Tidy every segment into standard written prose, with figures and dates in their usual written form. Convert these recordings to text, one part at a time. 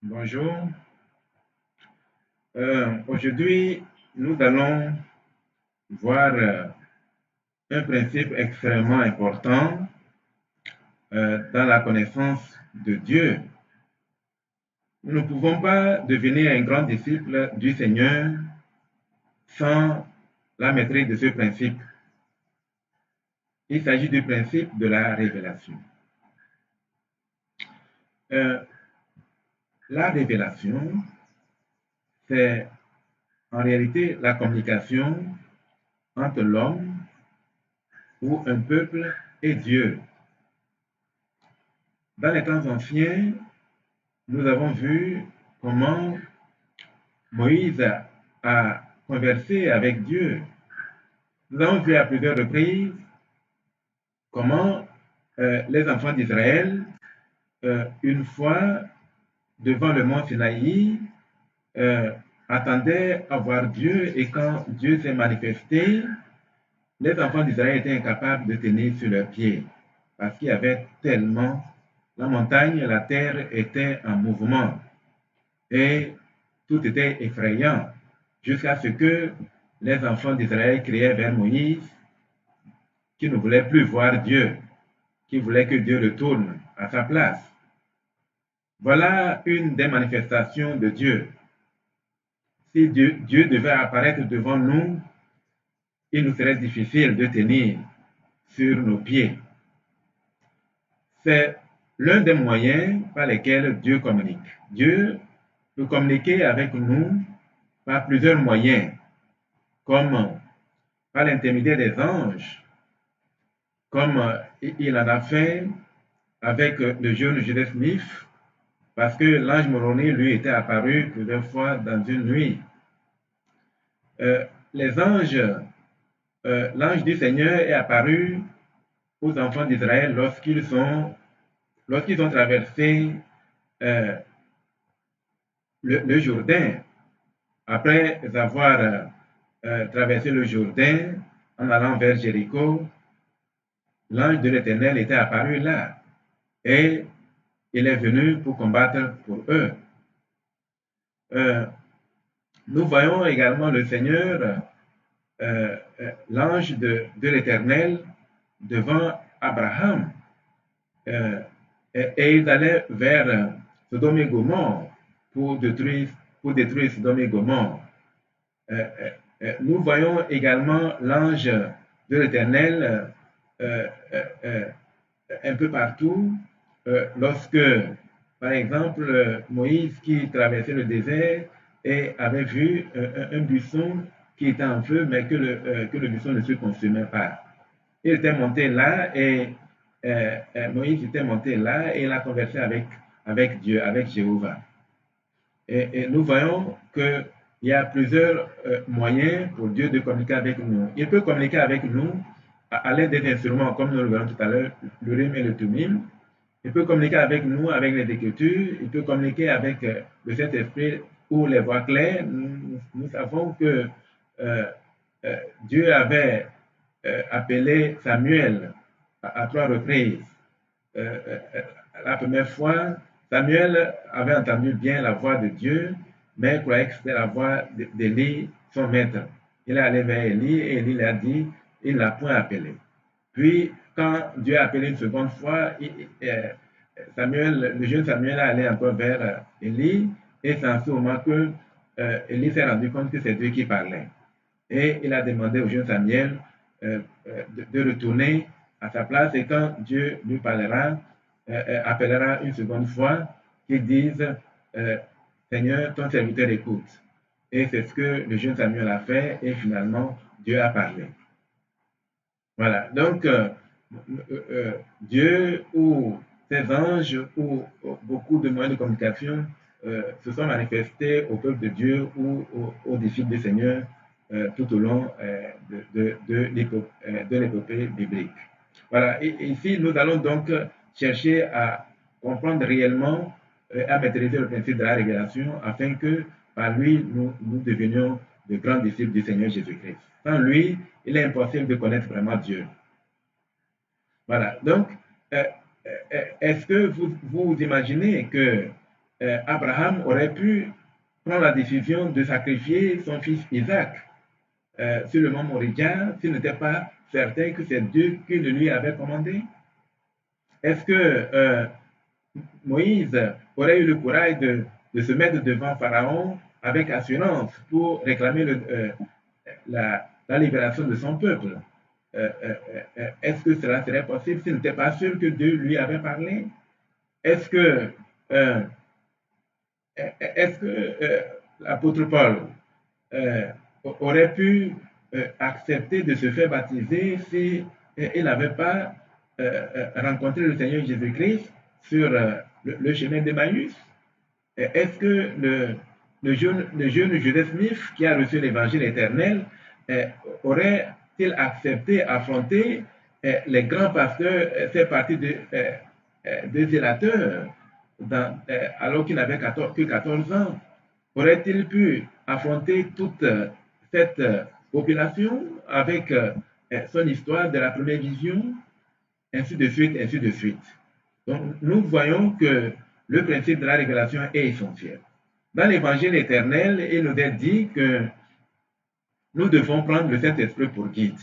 Bonjour. Aujourd'hui, nous allons voir un principe extrêmement important dans la connaissance de Dieu. Nous ne pouvons pas devenir un grand disciple du Seigneur sans la maîtrise de ce principe. Il s'agit du principe de la révélation. La révélation, c'est en réalité la communication entre l'homme ou un peuple et Dieu. Dans les temps anciens, nous avons vu comment Moïse a conversé avec Dieu. Nous avons vu à plusieurs reprises comment les enfants d'Israël, une fois devant le mont Sinaï, attendaient à voir Dieu, et quand Dieu s'est manifesté, les enfants d'Israël étaient incapables de tenir sur leurs pieds parce qu'il y avait tellement, la montagne et la terre étaient en mouvement et tout était effrayant jusqu'à ce que les enfants d'Israël criaient vers Moïse qui ne voulait plus voir Dieu, qui voulait que Dieu retourne à sa place. Voilà une des manifestations de Dieu. Si Dieu devait apparaître devant nous, il nous serait difficile de tenir sur nos pieds. C'est l'un des moyens par lesquels Dieu communique. Dieu peut communiquer avec nous par plusieurs moyens, comme par l'intermédiaire des anges, comme il en a fait avec le jeune Joseph Smith, parce que l'ange Moroni lui était apparu plusieurs fois dans une nuit. Les anges, l'ange du Seigneur est apparu aux enfants d'Israël lorsqu'ils ont traversé le Jourdain. Après avoir traversé le Jourdain en allant vers Jéricho, l'ange de l'Éternel était apparu là et il est venu pour combattre pour eux. Nous voyons également le Seigneur, l'ange de l'Éternel devant Abraham, et ils allaient vers Sodome et Gomorrhe pour détruire Sodome et Gomorrhe. Nous voyons également l'ange de l'Éternel un peu partout, lorsque, par exemple, Moïse qui traversait le désert et avait vu un buisson qui était en feu, mais que le buisson ne se consumait pas. Il était monté là et Moïse était monté là et il a conversé avec Dieu, avec Jéhovah. Et nous voyons qu'il y a plusieurs moyens pour Dieu de communiquer avec nous. Il peut communiquer avec nous à l'aide des instruments, comme nous le verrons tout à l'heure, l'Urim et le Thummim. Il peut communiquer avec nous avec les Écritures. Il peut communiquer avec le Saint-Esprit ou les voix claires. Nous savons que Dieu avait appelé Samuel à 3 reprises. La première fois, Samuel avait entendu bien la voix de Dieu, mais il croyait que c'était la voix d'Élie, son maître. Il est allé vers Élie et Élie lui a dit, il ne l'a point appelé. Puis, quand Dieu a appelé une seconde fois, le jeune Samuel est allé encore vers Élie, et c'est en ce moment que Élie s'est rendu compte que c'est Dieu qui parlait. Et il a demandé au jeune Samuel de retourner à sa place, et quand Dieu lui parlera, appellera une seconde fois, qu'il dise Seigneur, ton serviteur écoute. Et c'est ce que le jeune Samuel a fait, et finalement, Dieu a parlé. Voilà, donc Dieu ou ses anges ou beaucoup de moyens de communication se sont manifestés au peuple de Dieu ou aux disciples du Seigneur tout au long de l'épopée biblique. Voilà, et ici nous allons donc chercher à comprendre réellement, à maîtriser le principe de la révélation afin que par lui nous devenions de grands disciples du Seigneur Jésus-Christ. Sans lui, il est impossible de connaître vraiment Dieu. Voilà, donc est-ce que vous imaginez que Abraham aurait pu prendre la décision de sacrifier son fils Isaac sur le mont Moriah s'il n'était pas certain que c'est Dieu qui le lui avait commandé? Est-ce que Moïse aurait eu le courage de se mettre devant Pharaon avec assurance pour réclamer la libération de son peuple? Est-ce que cela serait possible s'il n'était pas sûr que Dieu lui avait parlé? Est-ce que l'apôtre Paul aurait pu accepter de se faire baptiser si il n'avait pas rencontré le Seigneur Jésus-Christ sur le chemin d'Emmaüs? Est-ce que le jeune Joseph Smith qui a reçu l'évangile éternel aurait-il accepté affronter les grands pasteurs, faire partie des zélateurs alors qu'il n'avait que 14 ans? Aurait-il pu affronter toute cette population avec son histoire de la première vision, ainsi de suite, ainsi de suite? Donc, nous voyons que le principe de la révélation est essentiel. Dans l'évangile éternel, il nous est dit que nous devons prendre le Saint-Esprit pour guide.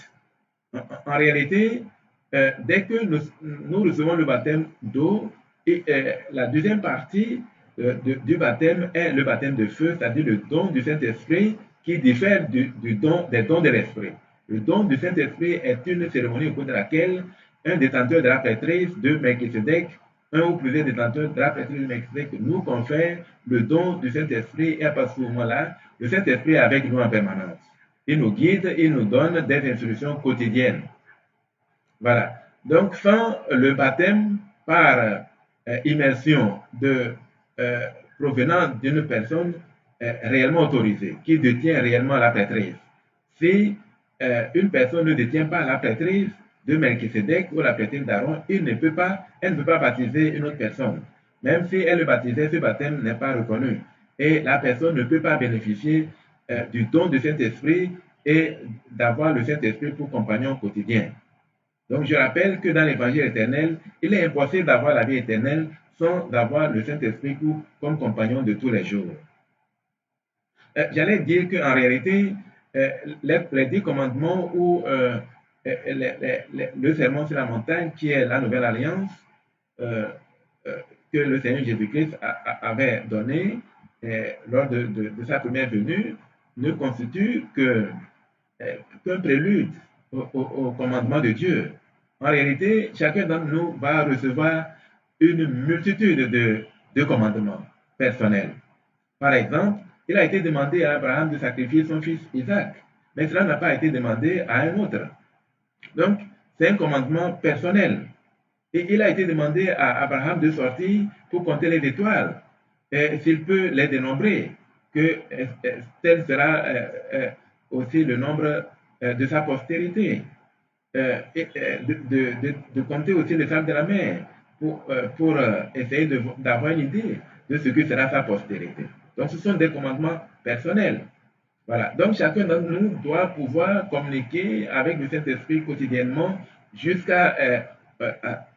En réalité, dès que nous recevons le baptême d'eau, et la deuxième partie du baptême est le baptême de feu, c'est-à-dire le don du Saint-Esprit qui diffère des dons de l'Esprit. Le don du Saint-Esprit est une cérémonie au cours de laquelle un détenteur de la prêtrise de Melchisedec, un ou plusieurs détenteurs de la prêtrise de Melchisedec nous confèrent le don du Saint-Esprit, et à partir de ce moment-là, le Saint-Esprit est avec nous en permanence. Il nous guide, il nous donne des instructions quotidiennes. Voilà. Donc, sans le baptême par immersion provenant d'une personne réellement autorisée, qui détient réellement la prêtrise. Si une personne ne détient pas la prêtrise de Melchisedec ou la prêtrise d'Aaron, elle ne peut pas baptiser une autre personne. Même si elle le baptisait, ce baptême n'est pas reconnu. Et la personne ne peut pas bénéficier du don du Saint-Esprit et d'avoir le Saint-Esprit pour compagnon quotidien. Donc, je rappelle que dans l'évangile éternel, il est impossible d'avoir la vie éternelle sans avoir le Saint-Esprit comme compagnon de tous les jours. J'allais dire qu'en réalité, les 10 commandements ou le sermon sur la montagne, qui est la nouvelle alliance que le Seigneur Jésus-Christ avait donné lors de sa première venue, ne constitue qu'un prélude au commandement de Dieu. En réalité, chacun d'entre nous va recevoir une multitude de commandements personnels. Par exemple, il a été demandé à Abraham de sacrifier son fils Isaac, mais cela n'a pas été demandé à un autre. Donc, c'est un commandement personnel. Et il a été demandé à Abraham de sortir pour compter les étoiles, et s'il peut les dénombrer, que tel sera aussi le nombre de sa postérité, de compter aussi les sables de la mer pour essayer d'avoir une idée de ce que sera sa postérité. Donc, ce sont des commandements personnels. Voilà. Donc, chacun d'entre nous doit pouvoir communiquer avec le Saint-Esprit quotidiennement jusqu'à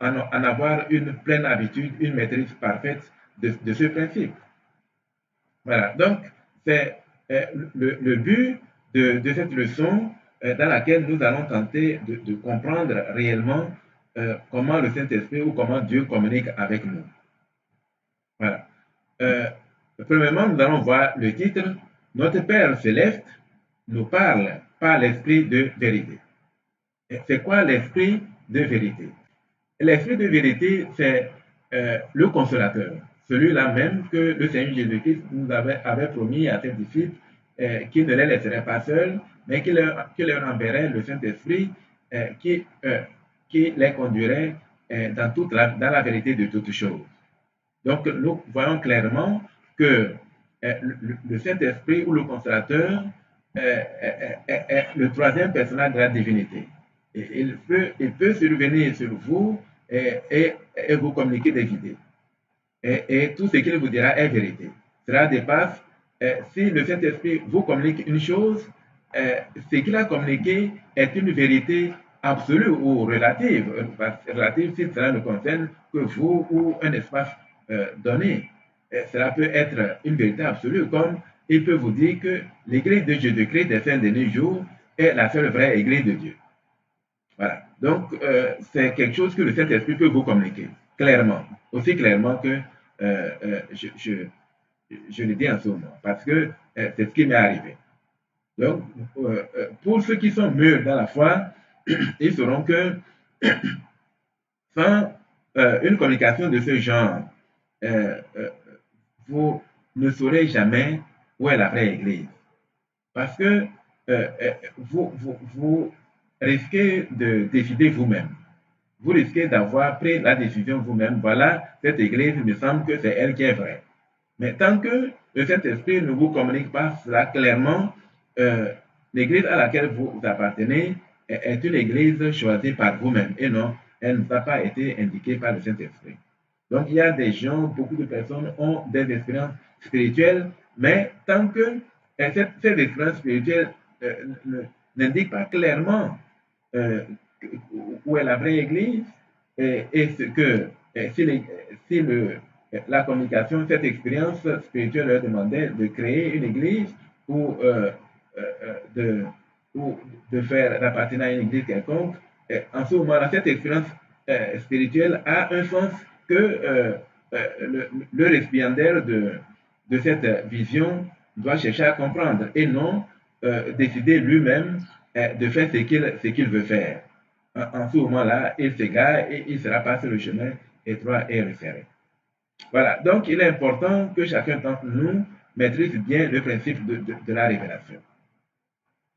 en avoir une pleine habitude, une maîtrise parfaite de ce principe. Voilà. Donc, c'est le but de cette leçon dans laquelle nous allons tenter de comprendre réellement comment le Saint-Esprit ou comment Dieu communique avec nous. Voilà. Premièrement, nous allons voir le titre « Notre Père Céleste nous parle par l'Esprit de vérité ». C'est quoi l'Esprit de vérité? L'Esprit de vérité, c'est le consolateur, celui-là même que le Seigneur Jésus-Christ nous avait promis à ses disciples qu'il ne les laisserait pas seuls, mais qu'il leur enverrait le Saint-Esprit qui les conduirait dans la vérité de toutes choses. Donc, nous voyons clairement que le Saint-Esprit ou le consolateur est le troisième personnage de la divinité. Et il peut survenir sur vous et vous communiquer des idées. Et tout ce qu'il vous dira est vérité. Cela dépasse, si le Saint-Esprit vous communique une chose, ce qu'il a communiqué est une vérité absolue ou relative. Relative si cela ne concerne que vous ou un espace donné. cela peut être une vérité absolue, comme il peut vous dire que l'Église de Jésus-Christ des fins derniers jours est la seule vraie Église de Dieu. Voilà. Donc, c'est quelque chose que le Saint-Esprit peut vous communiquer, clairement, aussi clairement que je le dis en ce moment, parce que c'est ce qui m'est arrivé. Donc, pour ceux qui sont mûrs dans la foi, ils sauront que sans une communication de ce genre, vous ne saurez jamais où est la vraie Église. Parce que vous risquez de décider vous-même. Vous risquez d'avoir pris la décision vous-même. Voilà, cette Église, il me semble que c'est elle qui est vraie. Mais tant que le Saint-Esprit ne vous communique pas cela clairement, l'Église à laquelle vous appartenez est une Église choisie par vous-même et non, elle ne va pas été indiquée par le Saint-Esprit. Donc il y a des gens, beaucoup de personnes ont des expériences spirituelles, mais tant que ces expériences spirituelles n'indiquent pas clairement où est la vraie Église et ce que si la communication, cette expérience spirituelle leur demandait de créer une église ou, de, ou de faire d'appartenir à une église quelconque, en ce moment-là, cette expérience spirituelle a un sens que le récipiendaire de cette vision doit chercher à comprendre et non décider lui-même de faire ce qu'il veut faire. En ce moment-là, il s'égare et il sera passé le chemin étroit et resserré. Voilà, donc il est important que chacun d'entre nous maîtrise bien le principe de la révélation.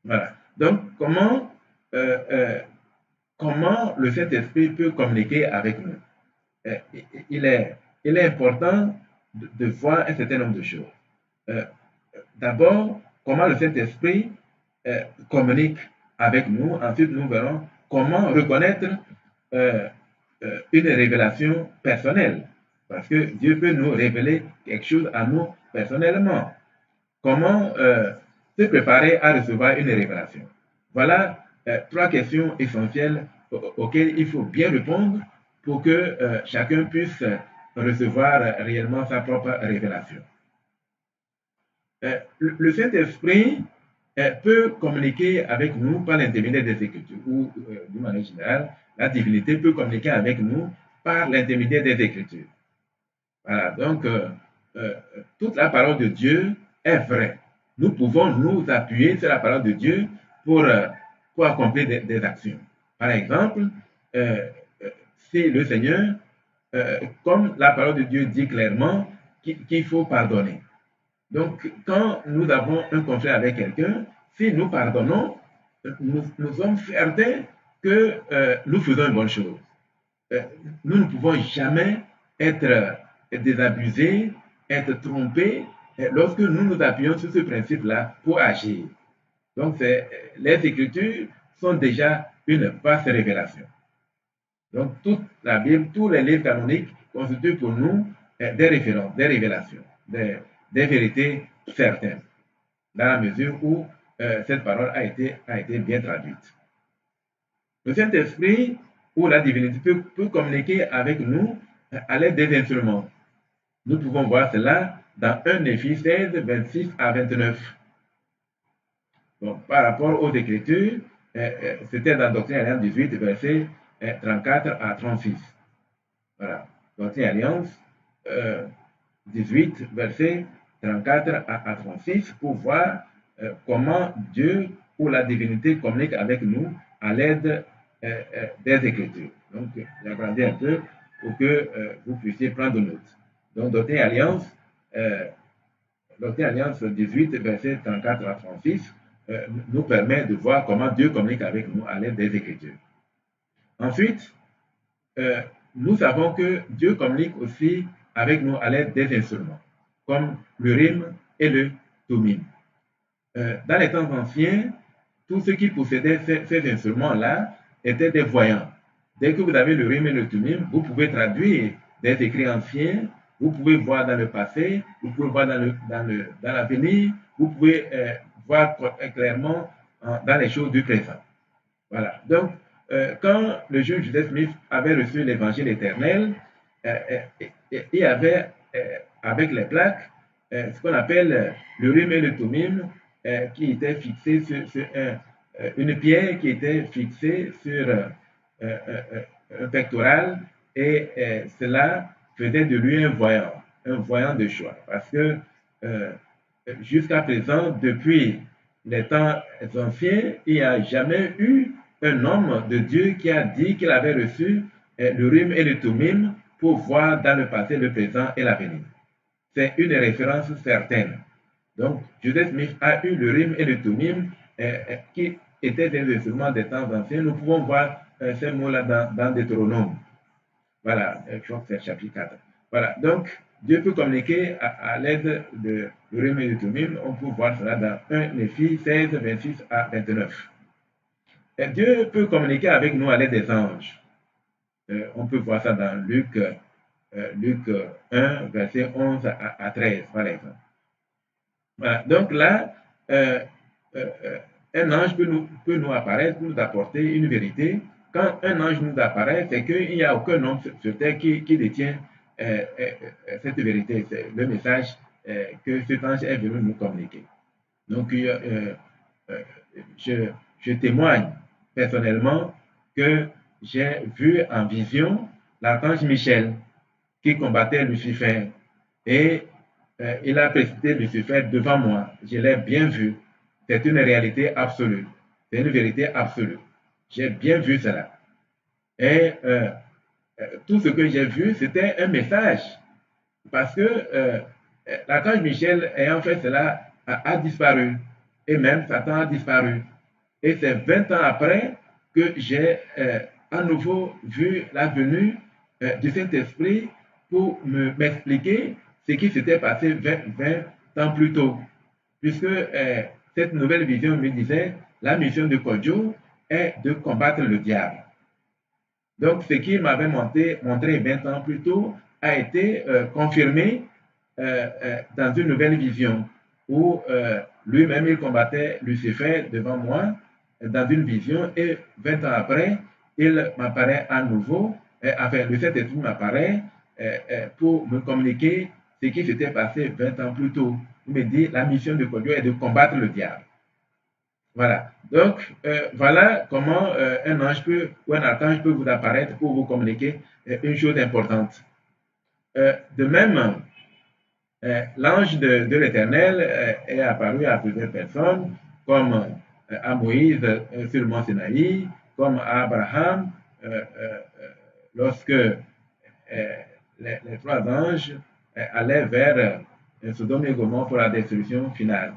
Voilà, donc comment le Saint-Esprit peut communiquer avec nous? Il est important de voir un certain nombre de choses. D'abord, comment le Saint-Esprit communique avec nous. Ensuite, nous verrons comment reconnaître une révélation personnelle. Parce que Dieu peut nous révéler quelque chose à nous personnellement. Comment se préparer à recevoir une révélation? Voilà trois questions essentielles auxquelles il faut bien répondre pour que chacun puisse recevoir réellement sa propre révélation. Le Saint-Esprit peut communiquer avec nous par l'intermédiaire des Écritures, ou d'une manière générale, la divinité peut communiquer avec nous par l'intermédiaire des Écritures. Voilà, donc toute la parole de Dieu est vraie. Nous pouvons nous appuyer sur la parole de Dieu pour accomplir des actions. Par exemple, si le Seigneur, comme la parole de Dieu dit clairement qu'il faut pardonner. Donc, quand nous avons un conflit avec quelqu'un, si nous pardonnons, nous sommes certains que nous faisons une bonne chose. Nous ne pouvons jamais être désabusés, être trompés lorsque nous nous appuyons sur ce principe-là pour agir. Donc, les Écritures sont déjà une vaste révélation. Donc, toute la Bible, tous les livres canoniques constituent pour nous des références, des révélations, des vérités certaines, dans la mesure où cette parole a été bien traduite. Le Saint-Esprit ou la divinité peut communiquer avec nous à l'aide des instruments. Nous pouvons voir cela dans 1 Néphie 16, 26 à 29. Donc, par rapport aux Écritures, c'était dans Doctrine et Alliance 18, versets 34 à 36. Voilà. Doctrine et Alliance 18, versets 34 à 36, pour voir comment Dieu ou la divinité communique avec nous à l'aide des Écritures. Donc, j'agrandis un peu pour que vous puissiez prendre note. Donc, Doctrine et Alliance 18, verset 34 à 36, nous permet de voir comment Dieu communique avec nous à l'aide des Écritures. Ensuite, nous savons que Dieu communique aussi avec nous à l'aide des instruments, comme le rime et le tumim. Dans les temps anciens, tous ceux qui possédaient ces instruments-là étaient des voyants. Dès que vous avez le rime et le tumim, vous pouvez traduire des écrits anciens, vous pouvez voir dans le passé, vous pouvez voir dans l'avenir, vous pouvez voir clairement dans les choses du présent. Voilà. Donc, quand le juge Joseph Smith avait reçu l'évangile éternel, il y avait avec les plaques, ce qu'on appelle le Urim et le Thummim, qui était fixé sur une pierre qui était fixée sur un pectoral, et cela faisait de lui un voyant de choix. Parce que jusqu'à présent, depuis les temps anciens, il n'y a jamais eu un homme de Dieu qui a dit qu'il avait reçu l'Urim et le Thummim pour voir dans le passé, le présent et l'avenir. C'est une référence certaine. Donc, Joseph Smith a eu l'Urim et le Thummim qui étaient des instruments des temps anciens. Nous pouvons voir ces mots-là dans Deutéronome. Voilà, je crois que c'est chapitre 4. Voilà, donc Dieu peut communiquer à l'aide de l'Urim et le Thummim. On peut voir cela dans 1 Néphi 16, 26 à 29. Et Dieu peut communiquer avec nous à l'aide des anges. On peut voir ça dans Luc 1, verset 11 à 13, par exemple. Voilà. Donc là, un ange peut nous apparaître, nous apporter une vérité. Quand un ange nous apparaît, c'est qu'il n'y a aucun homme sur terre qui détient cette vérité, c'est le message que cet ange est venu nous communiquer. Donc, je témoigne personnellement que j'ai vu en vision l'archange Michel qui combattait Lucifer, et il a précipité Lucifer devant moi. Je l'ai bien vu. C'est une réalité absolue. C'est une vérité absolue. J'ai bien vu cela. Et tout ce que j'ai vu, c'était un message. Parce que l'archange Michel, ayant fait cela, a disparu. Et même Satan a disparu. Et c'est 20 ans après que j'ai à nouveau vu la venue du Saint-Esprit pour m'expliquer ce qui s'était passé 20 ans plus tôt. Puisque cette nouvelle vision me disait, la mission de Kodjo est de combattre le diable. Donc, ce qui m'avait montré 20 ans plus tôt a été confirmé dans une nouvelle vision où lui-même il combattait Lucifer devant moi dans une vision, et 20 ans après, il m'apparaît à nouveau, enfin, le Saint-Esprit m'apparaît pour me communiquer ce qui s'était passé 20 ans plus tôt. Il me dit, la mission de Kodjo est de combattre le diable. Voilà. Donc, voilà comment un ange ou un archange peut vous apparaître pour vous communiquer une chose importante. De même, l'ange de l'Éternel est apparu à plusieurs personnes, comme à Moïse sur le mont Sinaï, comme à Abraham, lorsque les trois anges allaient vers Sodome et Gomorrhe pour la destruction finale.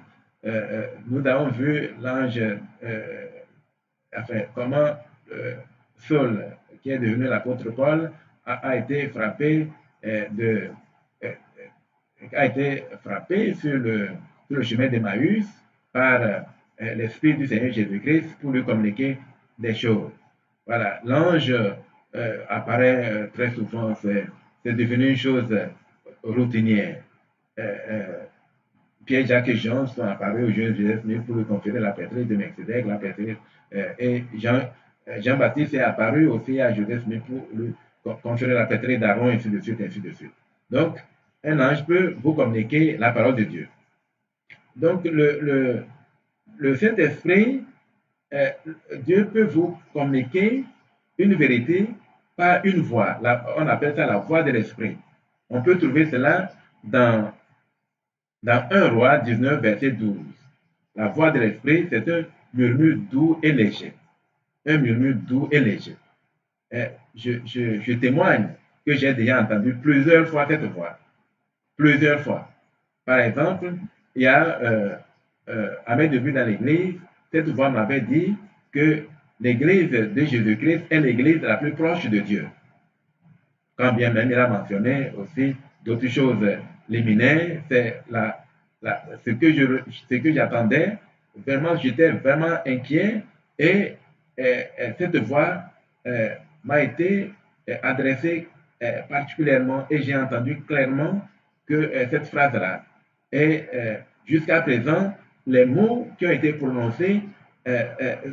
Nous avons vu l'ange, enfin, comment Saul, qui est devenu l'apôtre Paul, a été frappé sur le chemin d'Emmaüs par l'Esprit du Seigneur Jésus-Christ pour lui communiquer des choses. Voilà, l'ange apparaît très souvent, c'est devenu une chose routinière. Pierre, Jacques et Jean sont apparus au jeune Joseph Smith pour lui conférer la patrie de Melchizedek, et Jean-Baptiste est apparu aussi à Joseph Smith pour lui conférer la patrie d'Aaron, ainsi de suite, ainsi de suite. Donc, un ange peut vous communiquer la parole de Dieu. Donc, le Saint-Esprit, Dieu peut vous communiquer une vérité par une voix. On appelle ça la voix de l'Esprit. On peut trouver cela dans 1 Roi 19, verset 12. La voix de l'Esprit, c'est un murmure doux et léger. Un murmure doux et léger. Je témoigne que j'ai déjà entendu plusieurs fois cette voix. Plusieurs fois. Par exemple, il y a, à mes débuts dans l'Église, cette voix m'avait dit que l'Église de Jésus-Christ est l'Église la plus proche de Dieu. Quand bien même il a mentionné aussi d'autres choses liminaires, c'est ce que j'attendais. Vraiment, j'étais vraiment inquiet, et cette voix m'a été adressée particulièrement, et j'ai entendu clairement que cette phrase-là. Et jusqu'à présent, les mots qui ont été prononcés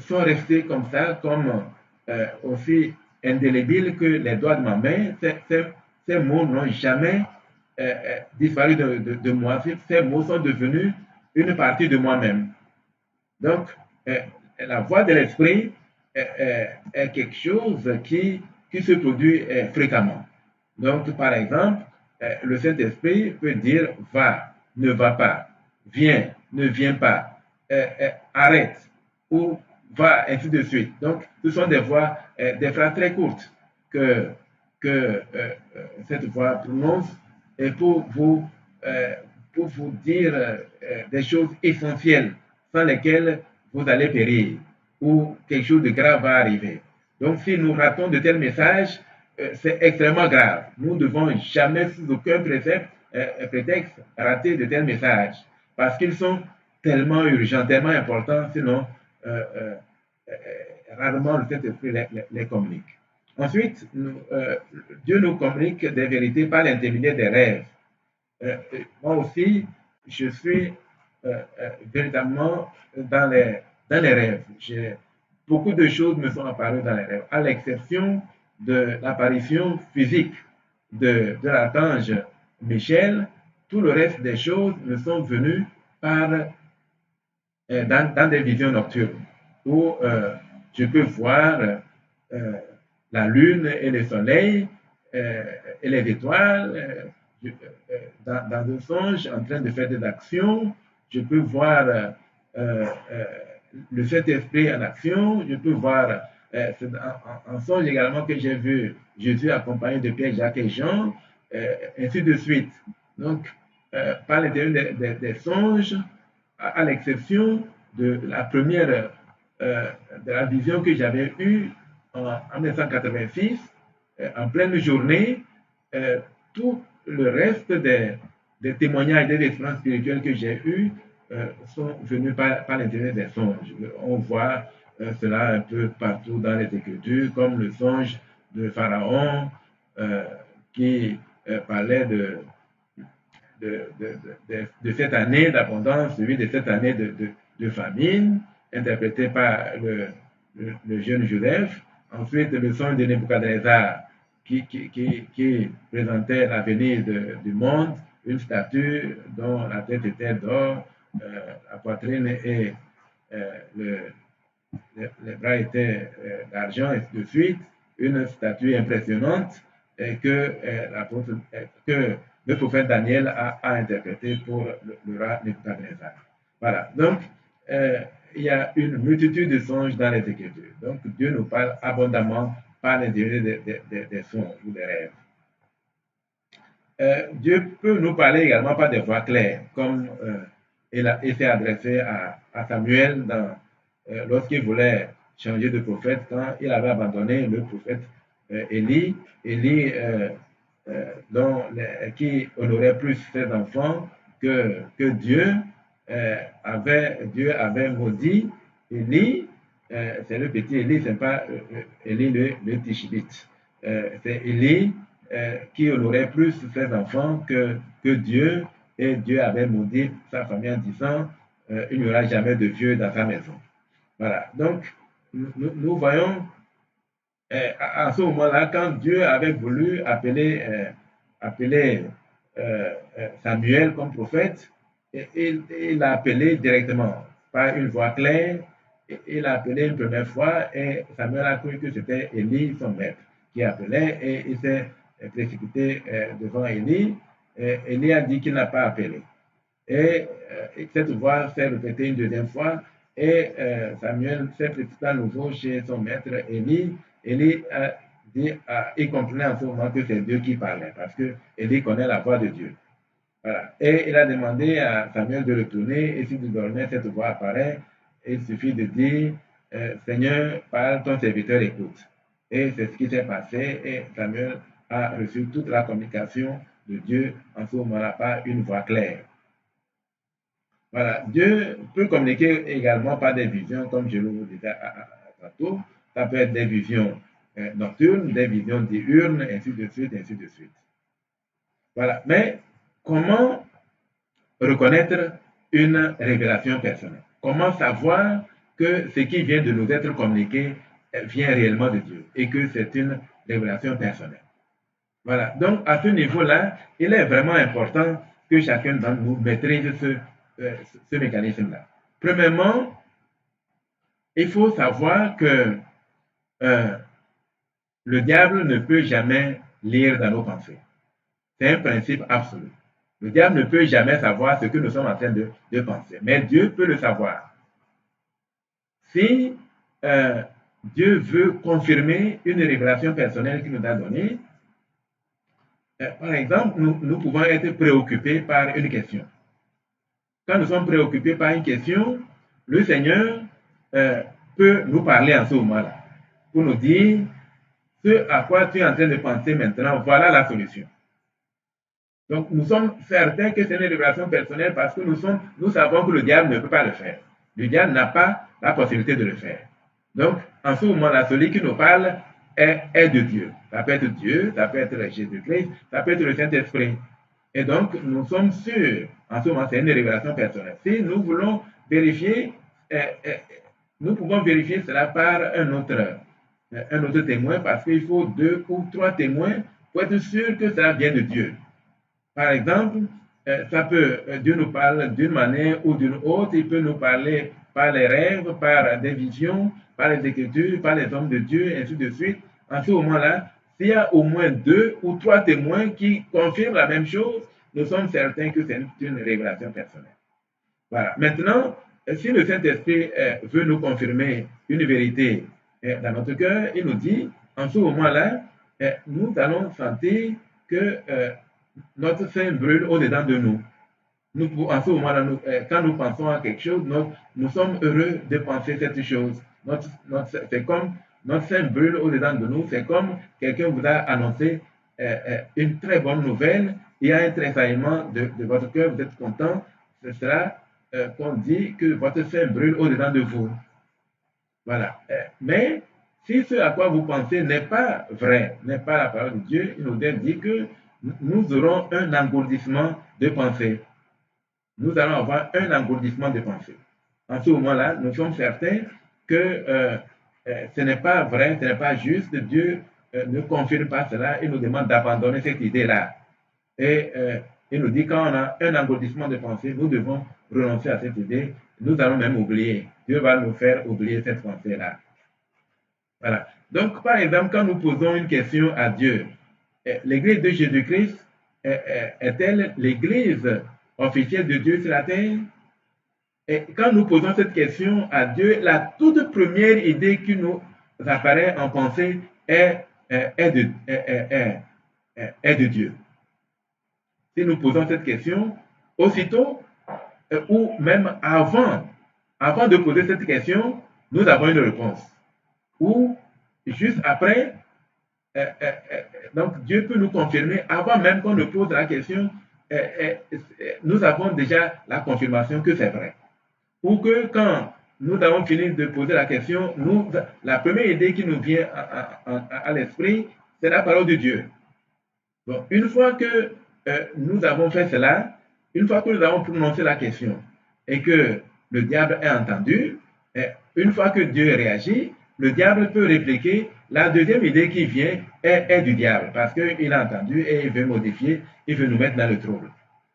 sont restés comme ça, comme aussi indélébiles que les doigts de ma main. Ces mots n'ont jamais disparu de moi. Ces mots sont devenus une partie de moi-même. Donc, la voix de l'esprit est quelque chose qui se produit fréquemment. Donc, par exemple, le Saint-Esprit peut dire va, ne va pas, viens, ne viens pas, arrête ou va, ainsi de suite. Donc, ce sont des voix, des phrases très courtes que cette voix prononce et pour vous dire des choses essentielles sans lesquelles vous allez périr ou quelque chose de grave va arriver. Donc, si nous ratons de tels messages, c'est extrêmement grave. Nous ne devons jamais, sous aucun prétexte, rater de tels messages parce qu'ils sont tellement urgents, tellement importants, sinon rarement le Saint-Esprit les communique. Ensuite, Dieu nous communique des vérités par l'intermédiaire des rêves. Moi aussi, je suis véritablement dans les rêves. Beaucoup de choses me sont apparues dans les rêves, à l'exception de l'apparition physique de l'archange Michel. Tout le reste des choses me sont venues dans des visions nocturnes où je peux voir la lune et le soleil et les étoiles dans un songe en train de faire des actions. Je peux voir le Saint-Esprit en action. Je peux voir en songe également que j'ai vu Jésus accompagné de Pierre, Jacques et Jean, ainsi de suite. Donc, par l'intérieur des songes, à l'exception de la première, de la vision que j'avais eue en 1986, en pleine journée, tout le reste des témoignages, des expériences spirituelles que j'ai eues sont venus par l'intérieur des songes. On voit cela un peu partout dans les Écritures, comme le songe de Pharaon qui parlait de cette année d'abondance, celui de cette année de famine, interprété par le jeune Joseph. Ensuite, le songe de Nebuchadnezzar qui présentait l'avenir du monde, une statue dont la tête était d'or, la poitrine et les bras étaient d'argent, et ainsi de suite. Une statue impressionnante que le prophète Daniel a interprété pour le roi Nebuchadnezzar. Voilà. Donc, il y a une multitude de songes dans les Écritures. Donc, Dieu nous parle abondamment par l'intérieur des songes ou des rêves. Dieu peut nous parler également par des voix claires, comme il s'est adressé à Samuel lorsqu'il voulait changer de prophète, quand il avait abandonné le prophète Élie, qui honorait plus ses enfants que Dieu. Dieu avait maudit Élie, c'est le petit Élie, ce n'est pas Élie le Tishbite. C'est Élie qui honorait plus ses enfants que Dieu, et Dieu avait maudit sa famille en disant il n'y aura jamais de vieux dans sa maison. Voilà. Donc, nous voyons à ce moment-là, quand Dieu avait voulu appeler Samuel comme prophète, il l'a appelé directement par une voix claire. Il l'a appelé une première fois et Samuel a cru que c'était Élie, son maître, qui appelait, et il s'est précipité devant Élie. Élie a dit qu'il n'a pas appelé. Et cette voix s'est répétée une deuxième fois et Samuel s'est précipité à nouveau chez son maître Élie. Élie a dit, il comprenait en ce moment que c'est Dieu qui parlait parce que Élie connaît la voix de Dieu. Voilà. Et il a demandé à Samuel de retourner, et si désormais cette voix apparaît, il suffit de dire Seigneur, parle, ton serviteur écoute. Et c'est ce qui s'est passé, et Samuel a reçu toute la communication de Dieu en ce moment-là par une voix claire. Voilà. Dieu peut communiquer également par des visions, comme je vous disais tantôt. Ça peut être des visions nocturnes, des visions diurnes, ainsi de suite, ainsi de suite. Voilà. Mais comment reconnaître une révélation personnelle? Comment savoir que ce qui vient de nous être communiqué vient réellement de Dieu et que c'est une révélation personnelle? Voilà. Donc, à ce niveau-là, il est vraiment important que chacun d'entre nous maîtrise ce mécanisme-là. Premièrement, il faut savoir que euh, le diable ne peut jamais lire dans nos pensées. C'est un principe absolu. Le diable ne peut jamais savoir ce que nous sommes en train de penser, mais Dieu peut le savoir. Si euh, Dieu veut confirmer une révélation personnelle qu'il nous a donnée, par exemple, nous pouvons être préoccupés par une question. Quand nous sommes préoccupés par une question, le Seigneur peut nous parler en ce moment-là pour nous dire ce à quoi tu es en train de penser maintenant, voilà la solution. Donc, nous sommes certains que c'est une révélation personnelle parce que nous savons que le diable ne peut pas le faire. Le diable n'a pas la possibilité de le faire. Donc, en ce moment-là, celui qui nous parle est de Dieu. Ça peut être Dieu, ça peut être Jésus-Christ, ça peut être le Saint-Esprit. Et donc, nous sommes sûrs, en ce moment, c'est une révélation personnelle. Si nous voulons vérifier, nous pouvons vérifier cela par un autre témoin parce qu'il faut 2 ou 3 témoins pour être sûr que cela vient de Dieu. Par exemple, Dieu nous parle d'une manière ou d'une autre, il peut nous parler par les rêves, par des visions, par les Écritures, par les hommes de Dieu, et ainsi de suite. En ce moment-là, s'il y a au moins 2 ou 3 témoins qui confirment la même chose, nous sommes certains que c'est une révélation personnelle. Voilà. Maintenant, si le Saint-Esprit veut nous confirmer une vérité dans notre cœur, il nous dit, en ce moment-là, nous allons sentir que notre sein brûle au-dedans de nous. En ce moment-là, quand nous pensons à quelque chose, nous sommes heureux de penser cette chose. C'est comme notre sein brûle au-dedans de nous. C'est comme quelqu'un vous a annoncé une très bonne nouvelle. Il y a un tressaillement de votre cœur, vous êtes content. Ce sera qu'on dit que votre sein brûle au-dedans de vous. Voilà. Mais si ce à quoi vous pensez n'est pas vrai, n'est pas la parole de Dieu, il nous dit que nous aurons un engourdissement de pensée. Nous allons avoir un engourdissement de pensée. En ce moment-là, nous sommes certains que ce n'est pas vrai, ce n'est pas juste. Dieu ne confirme pas cela. Il nous demande d'abandonner cette idée-là. Et il nous dit quand on a un engourdissement de pensée, nous devons renoncer à cette idée. Nous allons même oublier. Dieu va nous faire oublier cette pensée-là. Voilà. Donc, par exemple, quand nous posons une question à Dieu, l'Église de Jésus-Christ est-elle l'Église officielle de Dieu sur la terre? Et quand nous posons cette question à Dieu, la toute première idée qui nous apparaît en pensée est de Dieu. Si nous posons cette question, aussitôt, ou même avant de poser cette question, nous avons une réponse. Ou juste après, donc Dieu peut nous confirmer, avant même qu'on ne pose la question, nous avons déjà la confirmation que c'est vrai. Ou que quand nous avons fini de poser la question, la première idée qui nous vient à l'esprit, c'est la parole de Dieu. Bon, une fois que nous avons fait cela, une fois que nous avons prononcé la question et que le diable est entendu, une fois que Dieu réagit, le diable peut répliquer. La deuxième idée qui vient est du diable parce qu'il a entendu et il veut modifier, il veut nous mettre dans le trouble.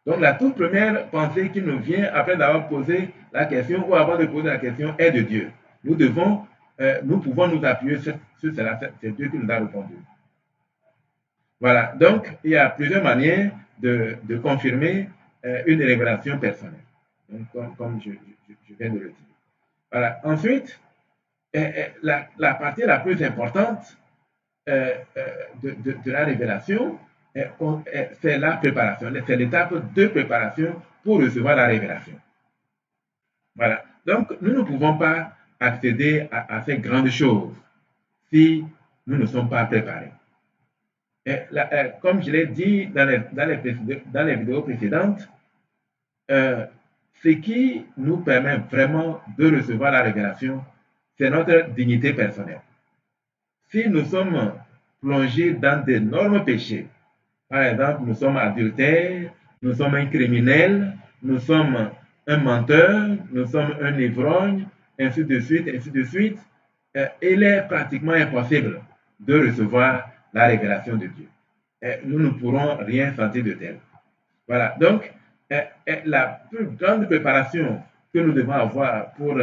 Donc la toute première pensée qui nous vient après d'avoir posé la question ou avant de poser la question est de Dieu. Nous pouvons nous appuyer sur cela, c'est Dieu qui nous a répondu. Voilà, donc il y a plusieurs manières de confirmer une révélation personnelle, donc, comme je viens de le dire. Voilà. Ensuite, la partie la plus importante de la révélation, c'est la préparation, c'est l'étape de préparation pour recevoir la révélation. Voilà. Donc, nous ne pouvons pas accéder à ces grandes choses si nous ne sommes pas préparés. Comme je l'ai dit dans les vidéos précédentes, ce qui nous permet vraiment de recevoir la révélation, c'est notre dignité personnelle. Si nous sommes plongés dans d'énormes péchés, par exemple, nous sommes adultères, nous sommes un criminel, nous sommes un menteur, nous sommes un ivrogne, ainsi de suite, il est pratiquement impossible de recevoir la révélation de Dieu. nous ne pourrons rien sentir de tel. Voilà. Donc, la plus grande préparation que nous devons avoir pour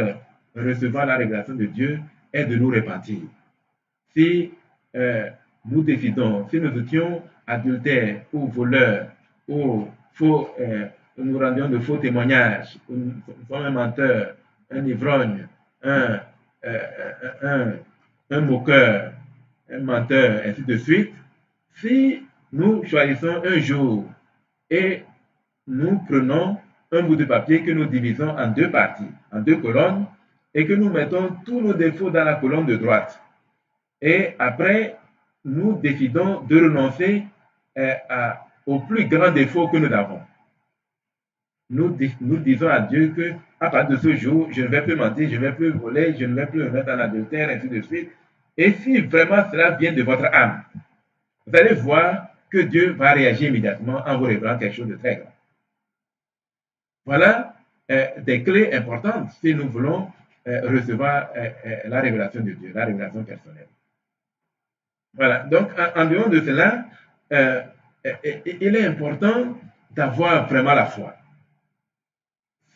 recevoir la révélation de Dieu est de nous repentir. Si nous décidons, si nous étions adultères ou voleurs ou faux, nous rendions de faux témoignages, ou nous sommes un menteur, un ivrogne, un, un, un moqueur, un menteur, ainsi de suite, si nous choisissons un jour et nous prenons un bout de papier que nous divisons en deux parties, en deux colonnes, et que nous mettons tous nos défauts dans la colonne de droite. Et après, nous décidons de renoncer aux plus grands défauts que nous avons. Nous disons à Dieu que à partir de ce jour, je ne vais plus mentir, je ne vais plus voler, je ne vais plus me mettre en adultère, ainsi de suite. Et si vraiment cela vient de votre âme, vous allez voir que Dieu va réagir immédiatement en vous révélant quelque chose de très grand. Voilà des clés importantes si nous voulons recevoir la révélation de Dieu, la révélation personnelle. Voilà, donc en dehors de cela, il est important d'avoir vraiment la foi.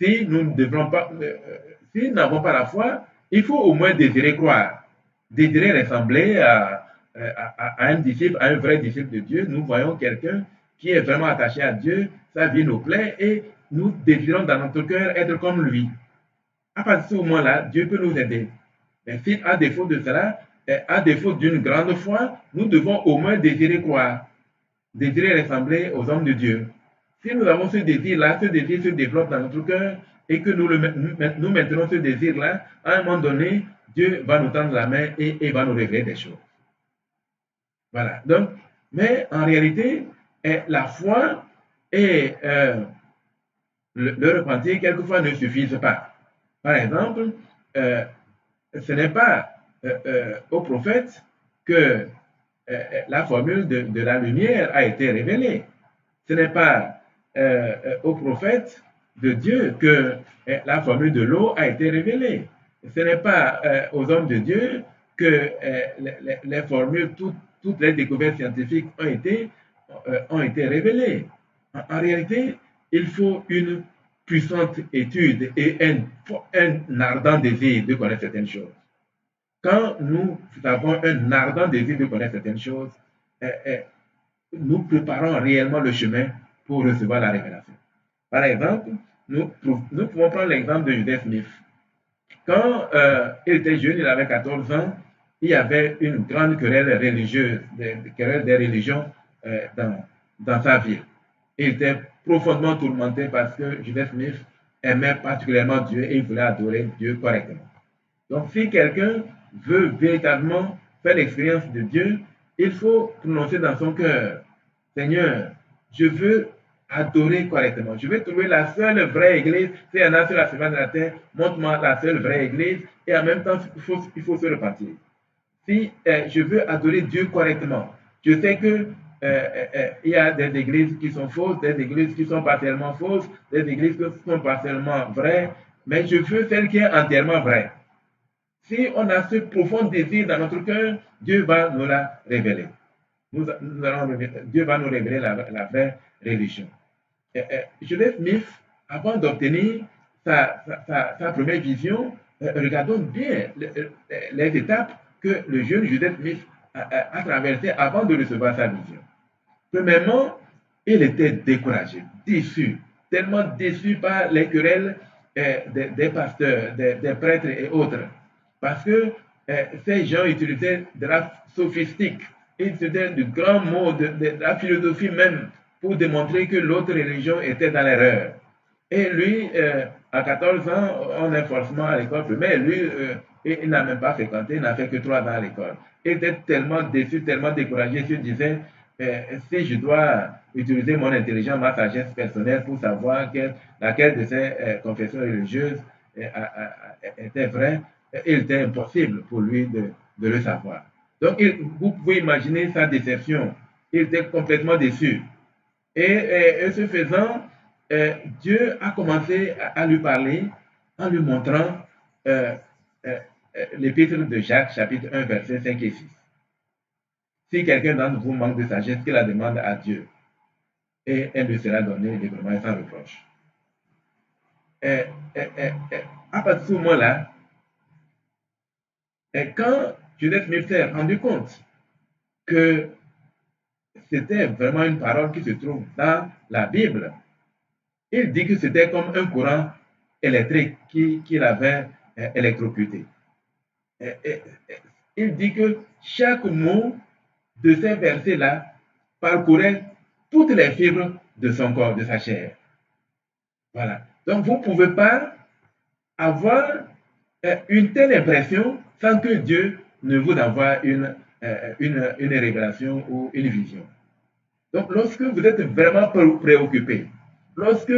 Si nous si nous n'avons pas la foi, il faut au moins désirer croire, désirer ressembler à un disciple, à un vrai disciple de Dieu. Nous voyons quelqu'un qui est vraiment attaché à Dieu, sa vie nous plaît et nous désirons dans notre cœur être comme lui. À partir de ce moment-là, Dieu peut nous aider. Mais si à défaut de cela, à défaut d'une grande foi, nous devons au moins désirer croire, désirer ressembler aux hommes de Dieu. Si nous avons ce désir-là, ce désir se développe dans notre cœur et que nous maintenons ce désir-là, à un moment donné, Dieu va nous tendre la main et va nous révéler des choses. Voilà. Donc, mais en réalité, la foi et le repentir, quelquefois, ne suffisent pas. Par exemple, ce n'est pas au prophète que la formule de la lumière a été révélée. Ce n'est pas au prophète de Dieu que la formule de l'eau a été révélée. Ce n'est pas aux hommes de Dieu que les formules, toutes les découvertes scientifiques ont été révélées. En réalité, il faut une puissante étude et un ardent désir de connaître certaines choses. Quand nous avons un ardent désir de connaître certaines choses, nous préparons réellement le chemin pour recevoir la révélation. Par exemple, nous pouvons prendre l'exemple de Joseph Smith. Quand il était jeune, il avait 14 ans, il y avait une grande querelle religieuse, querelle des religions dans sa ville. Il était profondément tourmenté parce que Joseph Smith aimait particulièrement Dieu et il voulait adorer Dieu correctement. Donc, si quelqu'un veut véritablement faire l'expérience de Dieu, il faut prononcer dans son cœur, Seigneur, je veux adorer correctement. Je veux trouver la seule vraie église. S'il y en a sur la surface de la terre, montre-moi la seule vraie église. Et en même temps, il faut se repentir. Si je veux adorer Dieu correctement, je sais que il y a des églises qui sont fausses, des églises qui sont partiellement fausses, des églises qui sont partiellement vraies, mais je veux celle qui est entièrement vraie. Si on a ce profond désir dans notre cœur, Dieu va nous la révéler. Dieu va nous révéler la vraie religion. Joseph Smith, avant d'obtenir sa première vision, regardons bien les étapes que le jeune Joseph Smith a traversées avant de recevoir sa vision. Premièrement, il était découragé, déçu, tellement déçu par les querelles des pasteurs, des prêtres et autres. Parce que ces gens utilisaient de la sophistique, ils utilisaient du grand mot, de la philosophie même, pour démontrer que l'autre religion était dans l'erreur. Et lui, à 14 ans, on est forcément à l'école primaire. Lui, il n'a même pas fréquenté, il n'a fait que 3 ans à l'école. Il était tellement déçu, tellement découragé, il se disait, si je dois utiliser mon intelligence, ma sagesse personnelle pour savoir laquelle de ces confessions religieuses était vraie, il était impossible pour lui de le savoir. Donc, vous pouvez imaginer sa déception. Il était complètement déçu. Et ce faisant, Dieu a commencé à lui parler en lui montrant l'épître de Jacques, chapitre 1, versets 5 et 6. si quelqu'un d'entre vous manque de sagesse, qu'il la demande à Dieu, et elle lui sera donnée librement et sans reproche. À partir de ce moment-là, quand Joseph Smith s'est rendu compte que c'était vraiment une parole qui se trouve dans la Bible, il dit que c'était comme un courant électrique qui l'avait électrocuté. Il dit que chaque mot de ces versets-là parcourait toutes les fibres de son corps, de sa chair. Voilà. Donc, vous ne pouvez pas avoir une telle impression sans que Dieu ne vous envoie une révélation ou une vision. Donc, lorsque vous êtes vraiment préoccupé, lorsque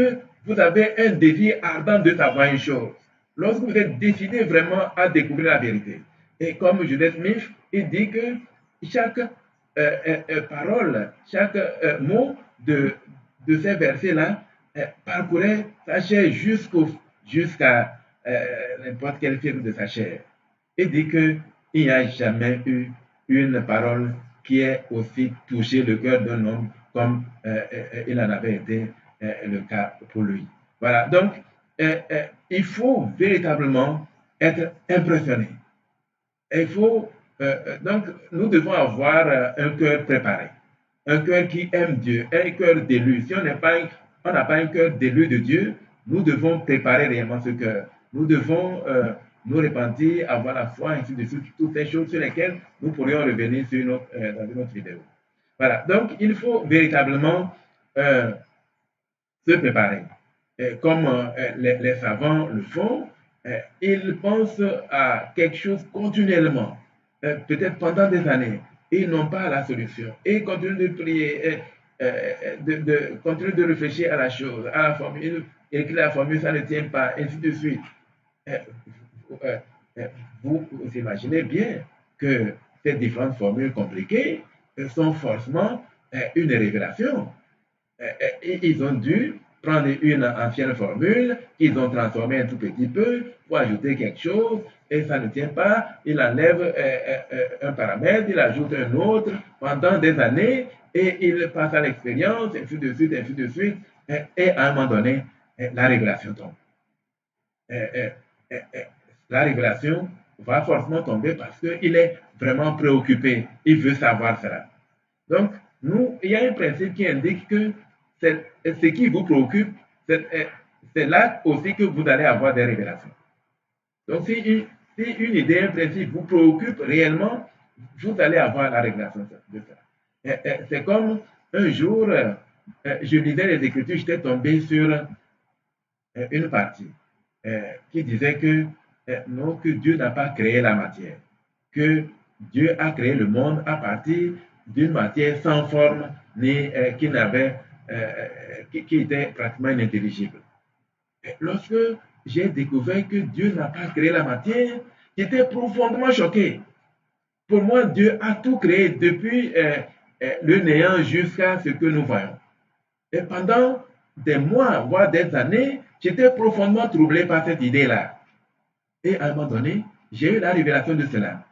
vous avez un désir ardent de savoir une chose, lorsque vous êtes décidé vraiment à découvrir la vérité, et comme Joseph Smith, il dit que chaque parole, chaque mot de ces versets-là parcourait sa chair jusqu'à n'importe quelle fibre de sa chair. Il dit qu'il n'y a jamais eu une parole qui ait aussi touché le cœur d'un homme comme il en avait été le cas pour lui. Voilà, donc il faut véritablement être impressionné. Il faut, donc nous devons avoir un cœur préparé, un cœur qui aime Dieu, un cœur d'élu. Si on n'a pas un cœur d'élu de Dieu, nous devons préparer réellement ce cœur. Nous devons nous repentir, avoir la foi, ainsi de suite, toutes ces choses sur lesquelles nous pourrions revenir dans une autre vidéo. Voilà, donc il faut véritablement se préparer. Comme les savants le font, ils pensent à quelque chose continuellement, peut-être pendant des années, et ils n'ont pas la solution. Et ils continuent de prier, continuent de réfléchir à la chose, à la formule, et que la formule, ça ne tient pas, ainsi de suite. Vous imaginez bien que ces différentes formules compliquées sont forcément une révélation. Ils ont dû prendre une ancienne formule qu'ils ont transformée un tout petit peu pour ajouter quelque chose et ça ne tient pas. Il enlève un paramètre, il ajoute un autre pendant des années et il passe à l'expérience, ainsi de suite, ainsi de suite. Et à un moment donné, la révélation tombe. La révélation va forcément tomber parce qu'il est vraiment préoccupé. Il veut savoir cela. Donc, il y a un principe qui indique que ce qui vous préoccupe, c'est là aussi que vous allez avoir des révélations. Donc, si une idée, un principe vous préoccupe réellement, vous allez avoir la révélation de ça. C'est comme un jour, je lisais les Écritures, j'étais tombé sur une partie qui disait que non, que Dieu n'a pas créé la matière, que Dieu a créé le monde à partir d'une matière sans forme, ni qui était pratiquement inintelligible. Et lorsque j'ai découvert que Dieu n'a pas créé la matière, j'étais profondément choqué. Pour moi, Dieu a tout créé depuis le néant jusqu'à ce que nous voyons. Et pendant des mois, voire des années, j'étais profondément troublé par cette idée-là. Et à un moment donné, j'ai eu la révélation de cela.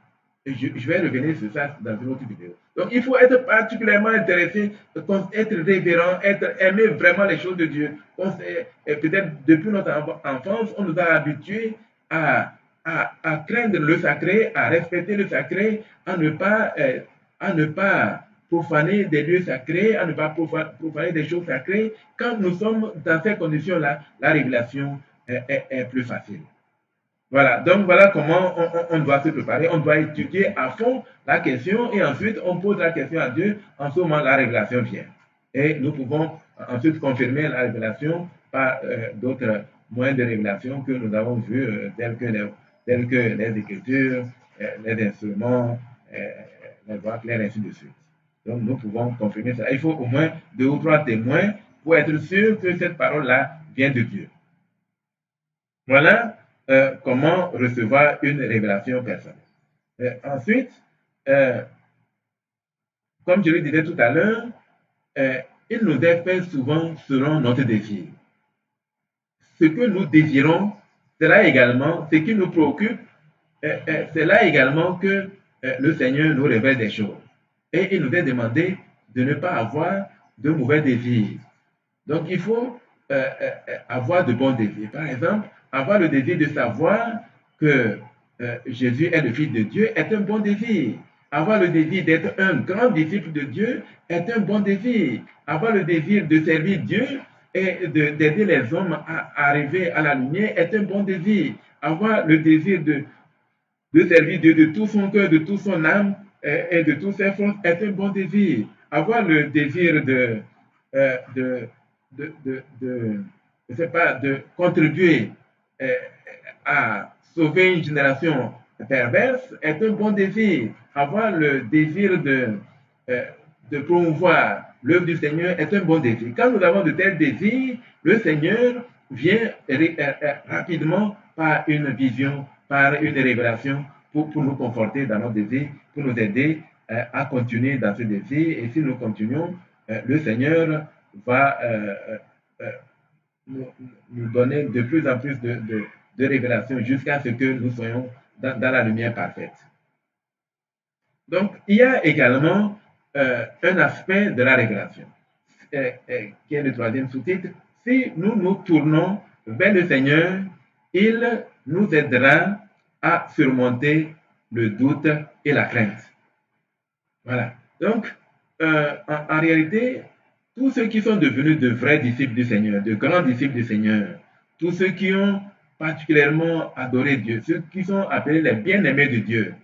Et je vais revenir sur ça dans une autre vidéo. Donc, il faut être particulièrement intéressé, être révérent, aimer vraiment les choses de Dieu. Peut-être depuis notre enfance, on nous a habitués à craindre le sacré, à respecter le sacré, à ne pas profaner des lieux sacrés, à ne pas profaner des choses sacrées. Quand nous sommes dans ces conditions-là, la révélation est plus facile. Voilà, donc voilà comment on doit se préparer, on doit étudier à fond la question et ensuite on pose la question à Dieu, en ce moment la révélation vient. Et nous pouvons ensuite confirmer la révélation par d'autres moyens de révélation que nous avons vus, tels que les Écritures, les instruments, les voix claires, ainsi de suite. Donc nous pouvons confirmer ça. Il faut au moins 2 ou 3 témoins pour être sûr que cette parole-là vient de Dieu. Voilà. Comment recevoir une révélation personnelle. Ensuite, comme je le disais tout à l'heure, il nous est fait souvent selon notre désir. Ce que nous désirons, c'est là également, ce qui nous préoccupe, c'est là également que le Seigneur nous révèle des choses. Et il nous est demandé de ne pas avoir de mauvais désirs. Donc, il faut avoir de bons désirs. Par exemple, avoir le désir de savoir que Jésus est le Fils de Dieu est un bon désir. Avoir le désir d'être un grand disciple de Dieu est un bon désir. Avoir le désir de servir Dieu et d'aider les hommes à arriver à la lumière est un bon désir. Avoir le désir de servir Dieu de tout son cœur, de toute son âme et de toutes ses forces est un bon désir. Avoir le désir euh, de, je sais pas, de contribuer euh, à sauver une génération perverse est un bon désir. Avoir le désir euh, de promouvoir l'œuvre du Seigneur est un bon désir. Quand nous avons de tels désirs, le Seigneur vient rapidement par une vision, par une révélation pour nous conforter dans nos désirs, pour nous aider à continuer dans ce désir. Et si nous continuons, le Seigneur va nous, nous donner de plus en plus de révélations jusqu'à ce que nous soyons dans la lumière parfaite. Donc, il y a également un aspect de la révélation, qui est le troisième sous-titre. Si nous nous tournons vers le Seigneur, il nous aidera à surmonter le doute et la crainte. Voilà. Donc, en réalité, tous ceux qui sont devenus de vrais disciples du Seigneur, de grands disciples du Seigneur, tous ceux qui ont particulièrement adoré Dieu, ceux qui sont appelés les bien-aimés de Dieu,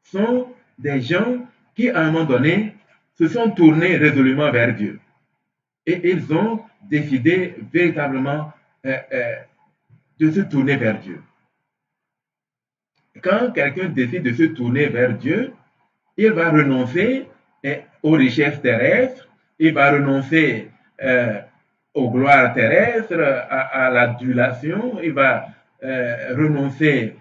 sont des gens qui, à un moment donné, se sont tournés résolument vers Dieu. Et ils ont décidé véritablement de se tourner vers Dieu. Quand quelqu'un décide de se tourner vers Dieu, il va renoncer aux richesses terrestres, il va renoncer aux gloires terrestres, à l'adulation, il va renoncer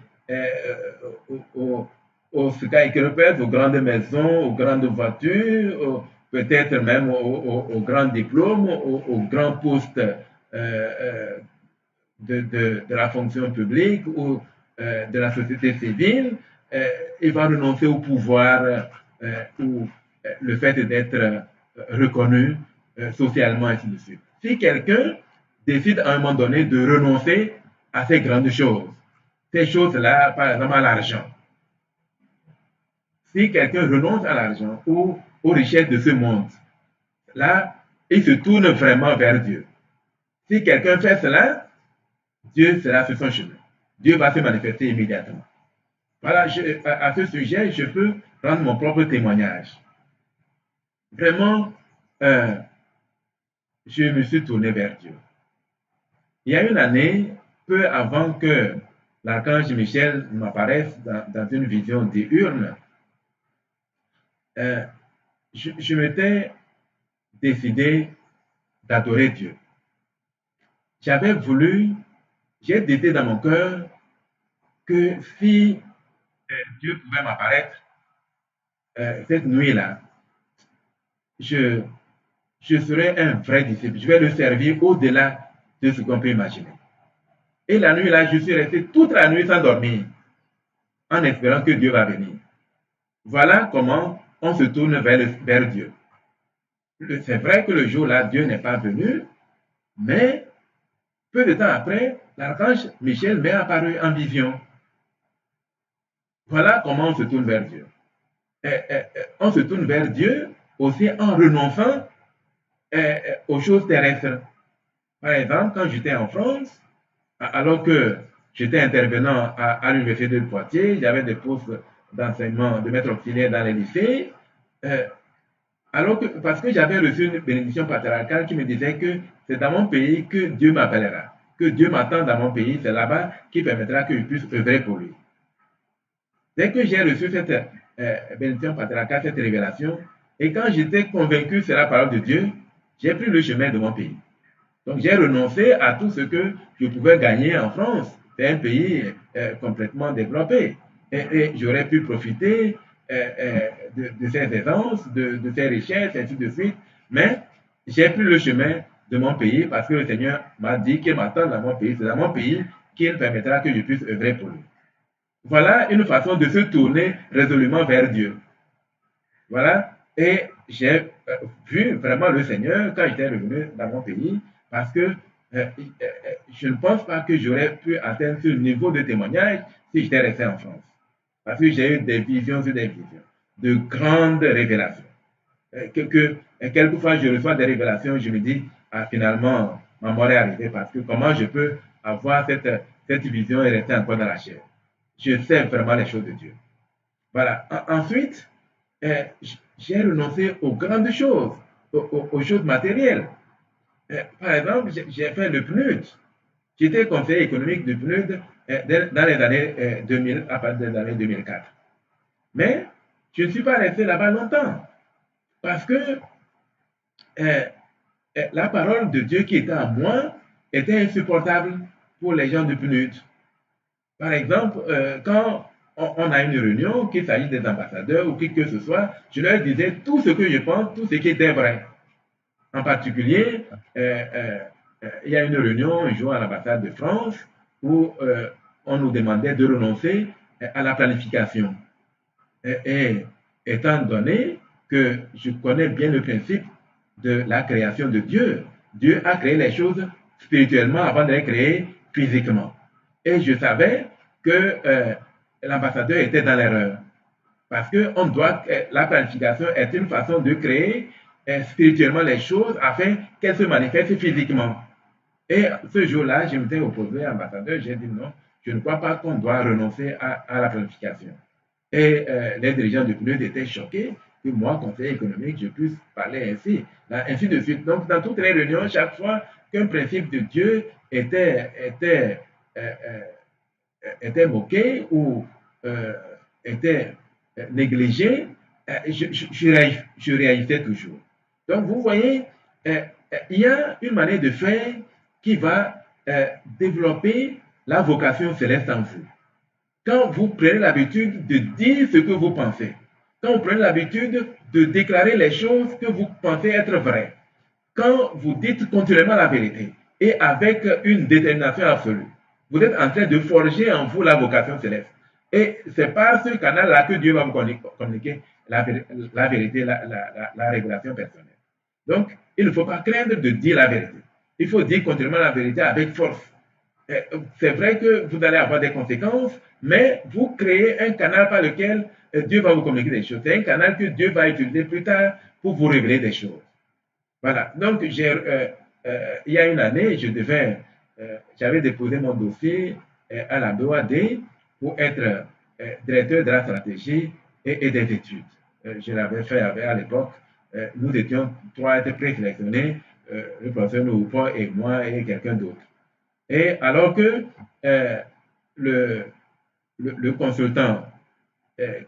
aux skyscrapers, aux grandes maisons, aux grandes voitures, peut-être même aux grands diplômes, aux grands postes de la fonction publique ou de la société civile. Il va renoncer au pouvoir ou le fait d'être reconnu socialement, ainsi de suite. Si quelqu'un décide à un moment donné de renoncer à ces grandes choses, ces choses-là, par exemple à l'argent, si quelqu'un renonce à l'argent ou aux richesses de ce monde, là, il se tourne vraiment vers Dieu. Si quelqu'un fait cela, Dieu sera sur son chemin. Dieu va se manifester immédiatement. Voilà, à ce sujet, je peux rendre mon propre témoignage. Vraiment, je me suis tourné vers Dieu. Il y a une année, peu avant que l'archange Michel m'apparaisse dans une vision diurne, je m'étais décidé d'adorer Dieu. J'ai décidé dans mon cœur que si Dieu pouvait m'apparaître cette nuit-là, je serai un vrai disciple. Je vais le servir au-delà de ce qu'on peut imaginer. Et la nuit-là, je suis resté toute la nuit sans dormir, en espérant que Dieu va venir. Voilà comment on se tourne vers Dieu. C'est vrai que le jour-là, Dieu n'est pas venu, mais peu de temps après, l'archange Michel m'est apparu en vision. Voilà comment on se tourne vers Dieu. On se tourne vers Dieu aussi en renonçant aux choses terrestres. Par exemple, quand j'étais en France, alors que j'étais intervenant à l'université de Poitiers, j'avais des postes d'enseignement de maître auxiliaire dans les lycées, parce que j'avais reçu une bénédiction paternelle qui me disait que c'est dans mon pays que Dieu m'appellera, que Dieu m'attend dans mon pays, c'est là-bas qui permettra que je puisse œuvrer pour lui. Dès que j'ai reçu cette bénédiction paternelle, cette révélation, et quand j'étais convaincu que c'est la parole de Dieu, j'ai pris le chemin de mon pays. Donc j'ai renoncé à tout ce que je pouvais gagner en France. C'est un pays complètement développé. Et j'aurais pu profiter de ces aisances, de ces richesses, ainsi de suite. Mais j'ai pris le chemin de mon pays parce que le Seigneur m'a dit qu'il m'attend dans mon pays. C'est dans mon pays qu'il permettra que je puisse œuvrer pour lui. Voilà une façon de se tourner résolument vers Dieu. Voilà Et j'ai vu vraiment le Seigneur quand j'étais revenu dans mon pays, parce que je ne pense pas que j'aurais pu atteindre ce niveau de témoignage si j'étais resté en France. Parce que j'ai eu des visions sur des visions, de grandes révélations. Quelquefois, je reçois des révélations, je me dis, ah, finalement, ma mort est arrivée, parce que comment je peux avoir cette vision et rester encore dans la chair? Je sais vraiment les choses de Dieu. Voilà. Ensuite, j'ai renoncé aux grandes choses, aux choses matérielles. Par exemple, j'ai fait le PNUD. J'étais conseiller économique du PNUD dans les années 2000, à partir des années 2004. Mais je ne suis pas resté là-bas longtemps parce que euh, la parole de Dieu qui était en moi était insupportable pour les gens du PNUD. Par exemple, quand on a une réunion, qu'il s'agisse des ambassadeurs ou qui que ce soit, je leur disais tout ce que je pense, tout ce qui était vrai. En particulier, il y a une réunion un jour à l'ambassade de France où on nous demandait de renoncer à la planification. Et étant donné que je connais bien le principe de la création de Dieu, Dieu a créé les choses spirituellement avant de les créer physiquement. Et je savais que l'ambassadeur était dans l'erreur. Parce que la planification est une façon de créer spirituellement les choses afin qu'elles se manifestent physiquement. Et ce jour-là, je m'étais opposé à l'ambassadeur, j'ai dit non, je ne crois pas qu'on doit renoncer à la planification. Et les dirigeants du PNUD étaient choqués que moi, conseiller économique, je puisse parler ainsi, là, ainsi de suite. Donc, dans toutes les réunions, chaque fois qu'un principe de Dieu était moqué ou était négligé, je réagissais toujours. Donc, vous voyez, il y a une manière de faire qui va développer la vocation céleste en vous. Quand vous prenez l'habitude de dire ce que vous pensez, quand vous prenez l'habitude de déclarer les choses que vous pensez être vraies, quand vous dites continuellement la vérité et avec une détermination absolue, vous êtes en train de forger en vous la vocation céleste. Et c'est par ce canal-là que Dieu va vous communiquer la vérité, la révélation personnelle. Donc, il ne faut pas craindre de dire la vérité. Il faut dire continuellement la vérité avec force. C'est vrai que vous allez avoir des conséquences, mais vous créez un canal par lequel Dieu va vous communiquer des choses. C'est un canal que Dieu va utiliser plus tard pour vous révéler des choses. Voilà. Donc, il y a une année, j'avais déposé mon dossier à la BOAD pour être directeur de la stratégie et des études. Je l'avais fait à l'époque. Nous étions trois à être présélectionnés, le professeur Noupon et moi et quelqu'un d'autre. Et alors que le consultant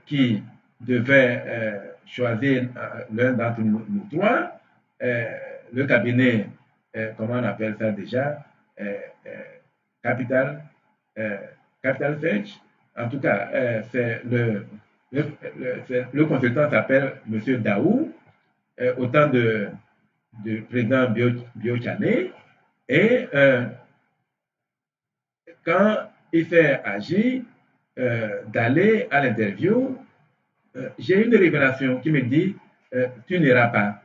qui devait choisir l'un d'entre nous trois, le cabinet, comment on appelle ça déjà, Capital, Capital Search, en tout cas, le consultant s'appelle M. Daou, au temps de président Biochane, et quand il fait agir d'aller à l'interview, j'ai une révélation qui me dit tu n'iras pas.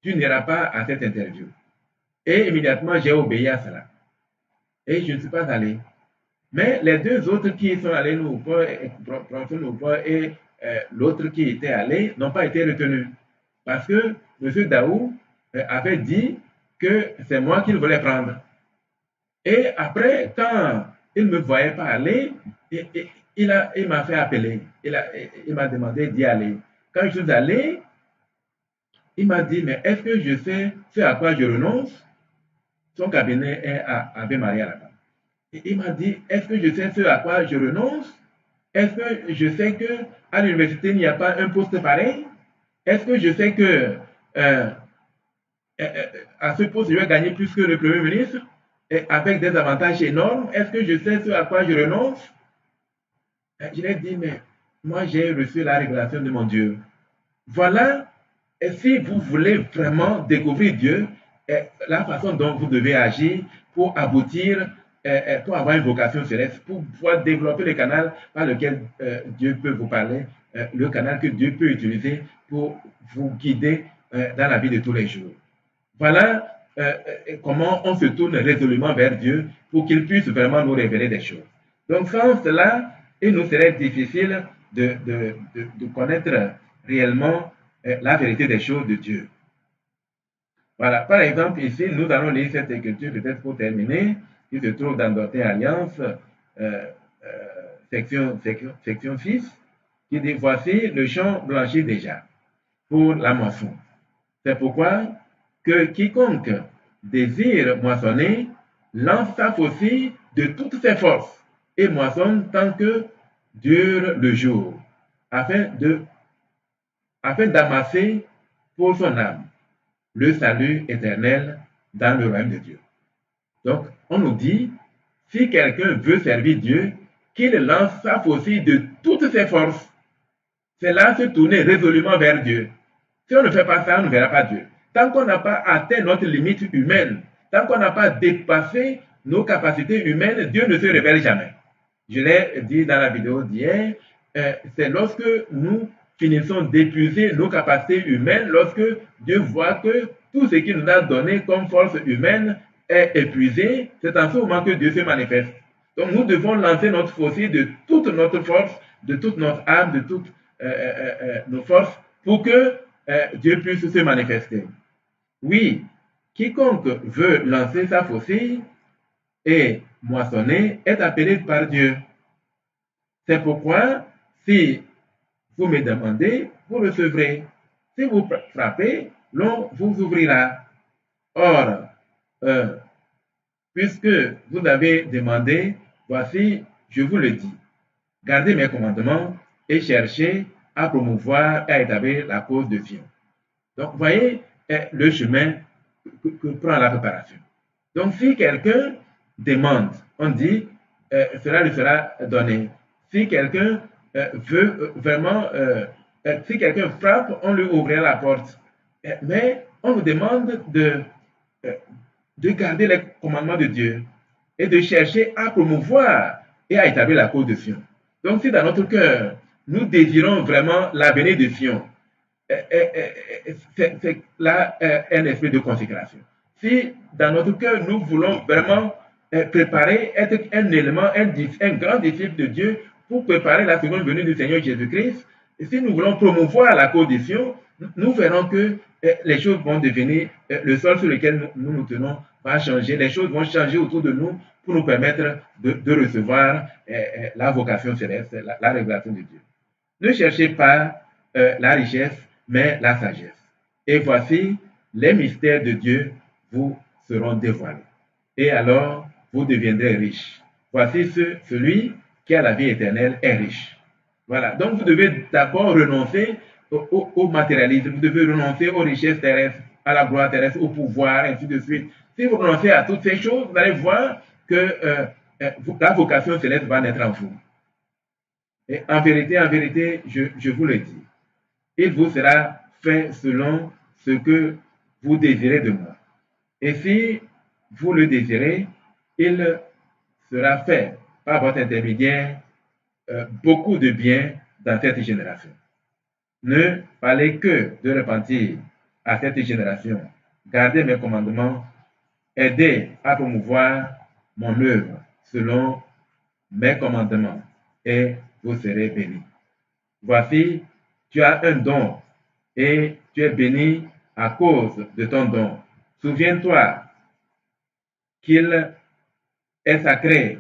Tu n'iras pas à cette interview. Et immédiatement, j'ai obéi à cela. Et je ne suis pas allé. Mais les deux autres qui sont allés et l'autre qui était allé n'ont pas été retenus. Parce que M. Daou avait dit que c'est moi qu'il voulait prendre. Et après, quand il ne me voyait pas aller, il m'a fait appeler. Il m'a demandé d'y aller. Quand je suis allé, il m'a dit, mais est-ce que je sais ce à quoi je renonce? Son cabinet est à Ave Maria là-bas. Et il m'a dit, est-ce que je sais ce à quoi je renonce? Est-ce que je sais qu'à l'université, il n'y a pas un poste pareil? Est-ce que je sais que à ce poste, je vais gagner plus que le Premier ministre et avec des avantages énormes? Est-ce que je sais ce à quoi je renonce? Je lui ai dit, mais moi, j'ai reçu la révélation de mon Dieu. Voilà, et si vous voulez vraiment découvrir Dieu, la façon dont vous devez agir pour aboutir, pour avoir une vocation céleste, pour pouvoir développer le canal par lequel Dieu peut vous parler, le canal que Dieu peut utiliser pour vous guider dans la vie de tous les jours. Voilà comment on se tourne résolument vers Dieu pour qu'il puisse vraiment nous révéler des choses. Donc sans cela, il nous serait difficile de connaître réellement la vérité des choses de Dieu. Voilà, par exemple, ici, nous allons lire cette écriture, peut-être pour terminer, qui se trouve dans Doctrine et Alliance, section 6, qui dit, voici le champ blanchi déjà pour la moisson. C'est pourquoi que quiconque désire moissonner lance sa faucille de toutes ses forces et moissonne tant que dure le jour, afin d'amasser pour son âme le salut éternel dans le royaume de Dieu. Donc, on nous dit, si quelqu'un veut servir Dieu, qu'il lance sa faucille de toutes ses forces. C'est là se tourner résolument vers Dieu. Si on ne fait pas ça, on ne verra pas Dieu. Tant qu'on n'a pas atteint notre limite humaine, tant qu'on n'a pas dépassé nos capacités humaines, Dieu ne se révèle jamais. Je l'ai dit dans la vidéo d'hier, c'est lorsque nous finissons d'épuiser nos capacités humaines, lorsque Dieu voit que tout ce qu'il nous a donné comme force humaine est épuisé, c'est en ce moment que Dieu se manifeste. Donc nous devons lancer notre faucille de toute notre force, de toute notre âme, de toutes nos forces, pour que Dieu puisse se manifester. Oui, quiconque veut lancer sa faucille et moissonner est appelé par Dieu. C'est pourquoi, si vous me demandez, vous recevrez. Si vous frappez, l'on vous ouvrira. Or, puisque vous avez demandé, voici, je vous le dis, gardez mes commandements et cherchez à promouvoir et à établir la cause de Sion. Donc, voyez le chemin que prend la préparation. Donc, si quelqu'un demande, on dit, cela lui sera donné. Si quelqu'un veut vraiment, si quelqu'un frappe, on lui ouvrira la porte. Mais on nous demande de garder les commandements de Dieu et de chercher à promouvoir et à établir la cause de Sion. Donc, si dans notre cœur, nous désirons vraiment l'avenir de Sion, c'est là un esprit de consécration. Si dans notre cœur, nous voulons vraiment préparer, être un élément, un grand disciple de Dieu pour préparer la seconde venue du Seigneur Jésus-Christ, et si nous voulons promouvoir la cause de Sion, nous verrons que les choses vont devenir, le sol sur lequel nous nous tenons va changer, les choses vont changer autour de nous pour nous permettre de recevoir la vocation céleste, la révélation de Dieu. Ne cherchez pas la richesse, mais la sagesse. Et voici, les mystères de Dieu vous seront dévoilés. Et alors, vous deviendrez riches. Voici celui qui a la vie éternelle est riche. Voilà. Donc, vous devez d'abord renoncer au matérialisme. Vous devez renoncer aux richesses terrestres, à la gloire terrestre, au pouvoir, ainsi de suite. Si vous renoncez à toutes ces choses, vous allez voir que la vocation céleste va naître en vous. Et en vérité, je vous le dis, il vous sera fait selon ce que vous désirez de moi. Et si vous le désirez, il sera fait par votre intermédiaire beaucoup de bien dans cette génération. Ne parlez que de repentir à cette génération. Gardez mes commandements. Aidez à promouvoir mon œuvre selon mes commandements et vous serez bénis. Voici, tu as un don et tu es béni à cause de ton don. Souviens-toi qu'il est sacré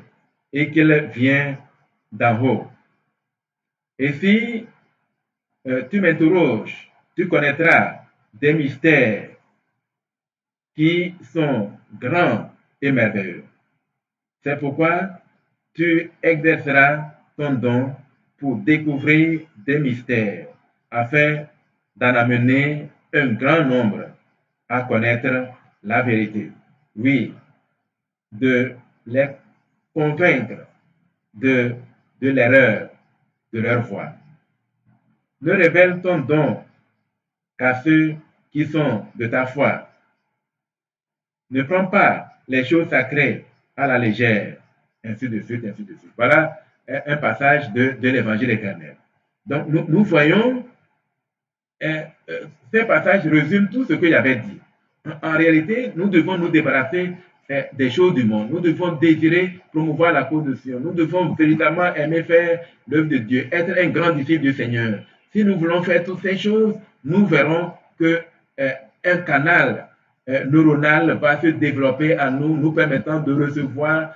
et qu'il vient d'en haut. Et si tu m'interroges, tu connaîtras des mystères qui sont grands et merveilleux. C'est pourquoi tu exerceras ton don pour découvrir des mystères afin d'en amener un grand nombre à connaître la vérité. Oui, de les convaincre de l'erreur de leur foi. Ne révèle ton don qu'à ceux qui sont de ta foi. Ne prends pas les choses sacrées à la légère, ainsi de suite, ainsi de suite. Voilà un passage de l'évangile éternel. Donc, nous voyons, ces passages résument tout ce que j'avais dit. En réalité, nous devons nous débarrasser des choses du monde. Nous devons désirer promouvoir la cause de Sion. Nous devons véritablement aimer faire l'œuvre de Dieu, être un grand disciple du Seigneur. Si nous voulons faire toutes ces choses, nous verrons que un canal neuronal va se développer à nous, nous permettant de recevoir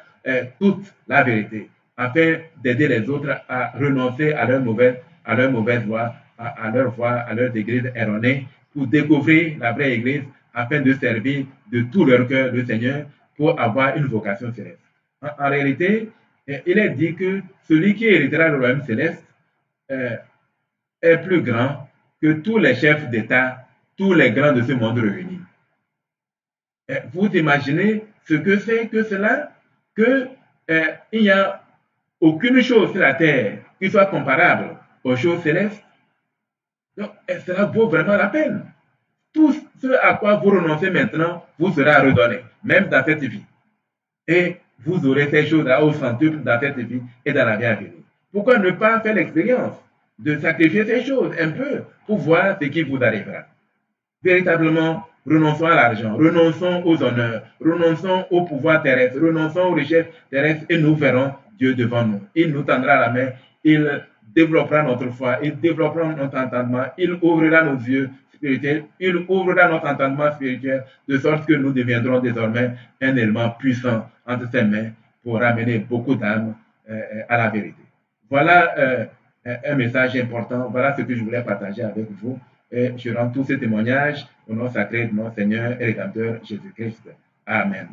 toute la vérité, afin d'aider les autres à renoncer à leur mauvaise voie, à leur voie, à leurs églises erronées, pour découvrir la vraie église, afin de servir de tout leur cœur le Seigneur pour avoir une vocation céleste. En réalité, il est dit que celui qui héritera le royaume céleste est plus grand que tous les chefs d'État, tous les grands de ce monde réunis. Vous imaginez ce que c'est que cela? Que il n'y a aucune chose sur la terre qui soit comparable aux choses célestes. Donc, cela vaut vraiment la peine. Tout ce à quoi vous renoncez maintenant vous sera redonné, même dans cette vie. Et vous aurez ces choses-là au centuple dans cette vie et dans la vie à venir. Pourquoi ne pas faire l'expérience de sacrifier ces choses un peu pour voir ce qui vous arrivera? Véritablement, renonçons à l'argent, renonçons aux honneurs, renonçons au pouvoir terrestre, renonçons aux richesses terrestres et nous verrons Dieu devant nous. Il nous tendra la main, il développera notre foi, il développera notre entendement, il ouvrira nos yeux spirituels, il ouvrira notre entendement spirituel de sorte que nous deviendrons désormais un élément puissant entre ses mains pour ramener beaucoup d'âmes à la vérité. Voilà un message important, voilà ce que je voulais partager avec vous. Et je rends tous ces témoignages au nom sacré de notre Seigneur et Rédempteur Jésus-Christ. Amen.